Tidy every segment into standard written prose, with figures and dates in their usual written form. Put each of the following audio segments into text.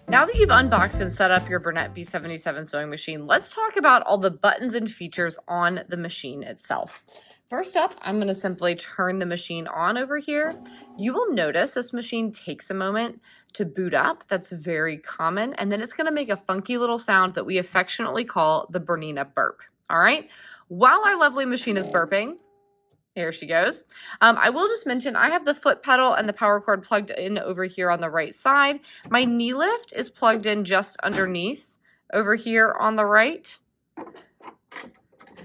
Now that you've unboxed and set up your bernette b77 sewing machine, let's talk about all the buttons and features on the machine itself. First up, I'm going to simply turn the machine on over here. You will notice this machine takes a moment to boot up. That's very common. And then it's going to make a funky little sound that we affectionately call the Bernina burp. All right. While our lovely machine is burping, here she goes. I will just mention I have the foot pedal and the power cord plugged in over here on the right side. My knee lift is plugged in just underneath over here on the right.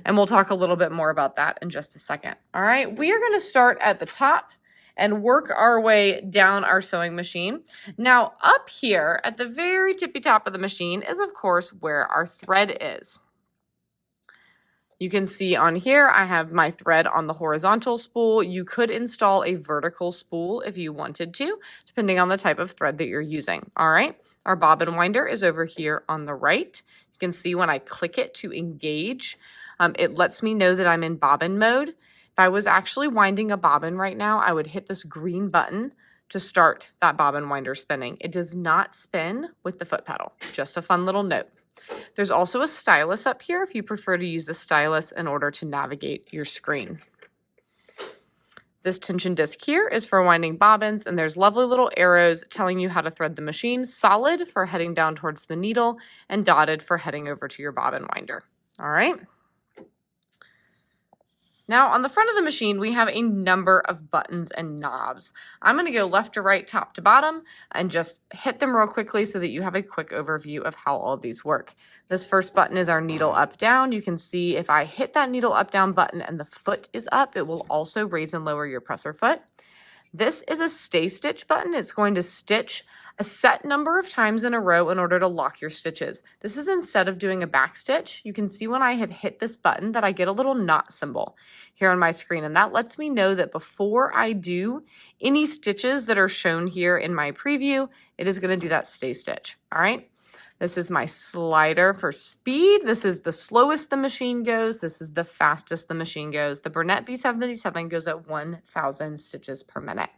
And we'll talk a little bit more about that in just a second. All right, we are going to start at the top and work our way down our sewing machine. Now, up here at the very tippy top of the machine is, of course, where our thread is. You can see on here, I have my thread on the horizontal spool. You could install a vertical spool if you wanted to, depending on the type of thread that you're using. All right, our bobbin winder is over here on the right. You can see when I click it to engage, it lets me know that I'm in bobbin mode. If I was actually winding a bobbin right now, I would hit this green button to start that bobbin winder spinning. It does not spin with the foot pedal. Just a fun little note. There's also a stylus up here if you prefer to use the stylus in order to navigate your screen. This tension disc here is for winding bobbins, and there's lovely little arrows telling you how to thread the machine, solid for heading down towards the needle, and dotted for heading over to your bobbin winder. All right. Now, on the front of the machine, we have a number of buttons and knobs. I'm going to go left to right, top to bottom, and just hit them real quickly so that you have a quick overview of how all of these work. This first button is our needle up down. You can see if I hit that needle up down button and the foot is up, it will also raise and lower your presser foot. This is a stay stitch button. It's going to stitch a set number of times in a row in order to lock your stitches. This is instead of doing a back stitch. You can see when I have hit this button that I get a little knot symbol here on my screen, and that lets me know that before I do any stitches that are shown here in my preview, it is going to do that stay stitch. All right. This is my slider for speed. This is the slowest the machine goes. This is the fastest the machine goes. The bernette b77 goes at 1,000 stitches per minute.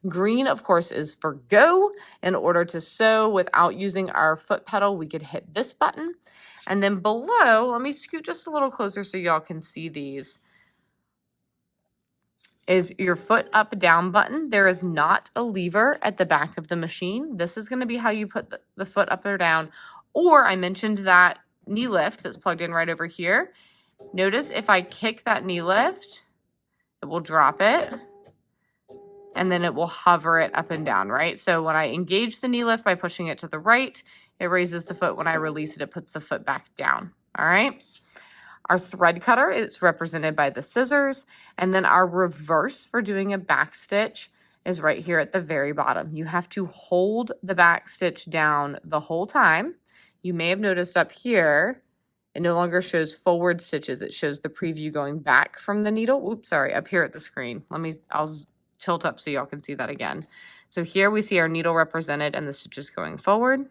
Green, of course, is for go. In order to sew without using our foot pedal, we could hit this button. And then below, let me scoot just a little closer so y'all can see these, is your foot up down button. There is not a lever at the back of the machine. This is going to be how you put the foot up or down. Or I mentioned that knee lift that's plugged in right over here. Notice if I kick that knee lift, it will drop it. And then it will hover it up and down, right? So when I engage the knee lift by pushing it to the right, it raises the foot. When I release it, it puts the foot back down, all right? Our thread cutter is represented by the scissors, and then our reverse for doing a back stitch is right here at the very bottom. You have to hold the back stitch down the whole time. You may have noticed up here, it no longer shows forward stitches. It shows the preview going back from the needle. Oops, sorry, up here at the screen. I'll tilt up so y'all can see that again. So here we see our needle represented and the stitches going forward.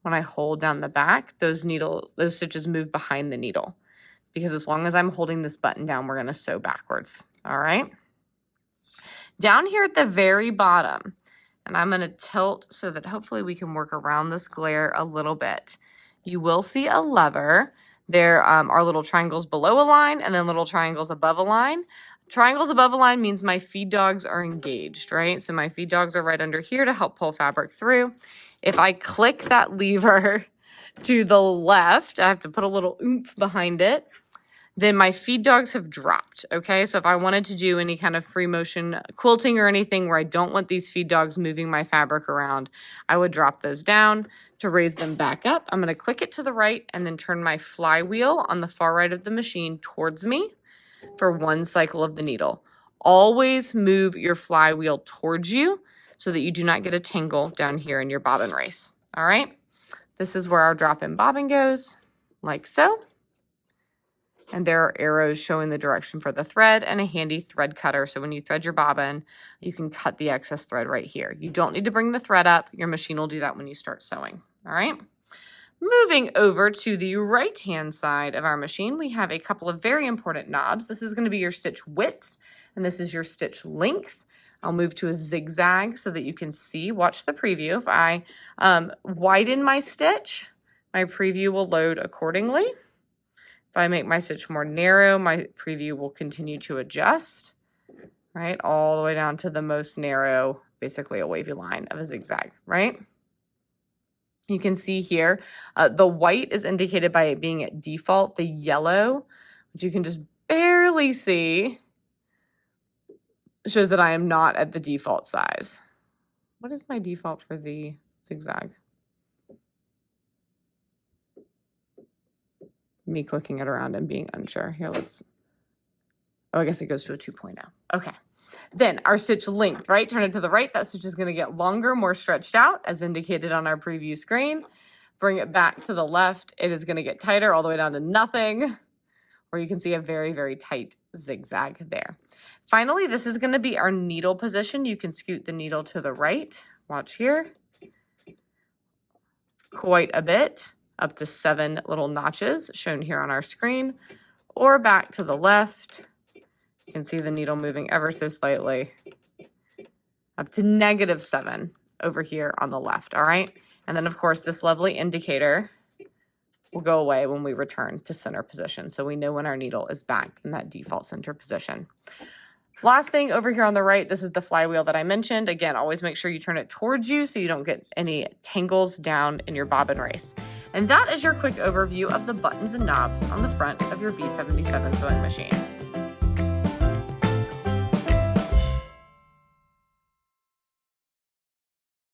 When I hold down the back, those stitches move behind the needle, because as long as I'm holding this button down, we're going to sew backwards. All right. Down here at the very bottom, and I'm going to tilt so that hopefully we can work around this glare a little bit. You will see a lever. There are little triangles below a line and then little triangles above a line. Triangles above a line means my feed dogs are engaged, right? So my feed dogs are right under here to help pull fabric through. If I click that lever to the left, I have to put a little oomph behind it, then my feed dogs have dropped, okay? So if I wanted to do any kind of free motion quilting or anything where I don't want these feed dogs moving my fabric around, I would drop those down to raise them back up. I'm gonna click it to the right and then turn my flywheel on the far right of the machine towards me for one cycle of the needle. Always move your flywheel towards you so that you do not get a tangle down here in your bobbin race. All right, this is where our drop-in bobbin goes, like so. And there are arrows showing the direction for the thread and a handy thread cutter. So when you thread your bobbin, you can cut the excess thread right here. You don't need to bring the thread up. Your machine will do that when you start sewing. All right. Moving over to the right-hand side of our machine, we have a couple of very important knobs. This is going to be your stitch width, and this is your stitch length. I'll move to a zigzag so that you can see. Watch the preview. If I widen my stitch, my preview will load accordingly. If I make my stitch more narrow, my preview will continue to adjust, right? All the way down to the most narrow, basically a wavy line of a zigzag, right? You can see here, the white is indicated by it being at default. The yellow, which you can just barely see, shows that I am not at the default size. What is my default for the zigzag? Me clicking it around and being unsure. Here, oh, I guess it goes to a 2.0. Okay. Then our stitch length, right? Turn it to the right. That stitch is going to get longer, more stretched out as indicated on our preview screen. Bring it back to the left. It is going to get tighter all the way down to nothing, or you can see a very, very tight zigzag there. Finally, this is going to be our needle position. You can scoot the needle to the right. Watch here. Quite a bit, up to 7 little notches shown here on our screen, or back to the left. You can see the needle moving ever so slightly, up to -7 over here on the left, all right? And then, of course, this lovely indicator will go away when we return to center position, so we know when our needle is back in that default center position. Last thing over here on the right, this is the flywheel that I mentioned. Again, always make sure you turn it towards you so you don't get any tangles down in your bobbin race. And that is your quick overview of the buttons and knobs on the front of your B77 sewing machine.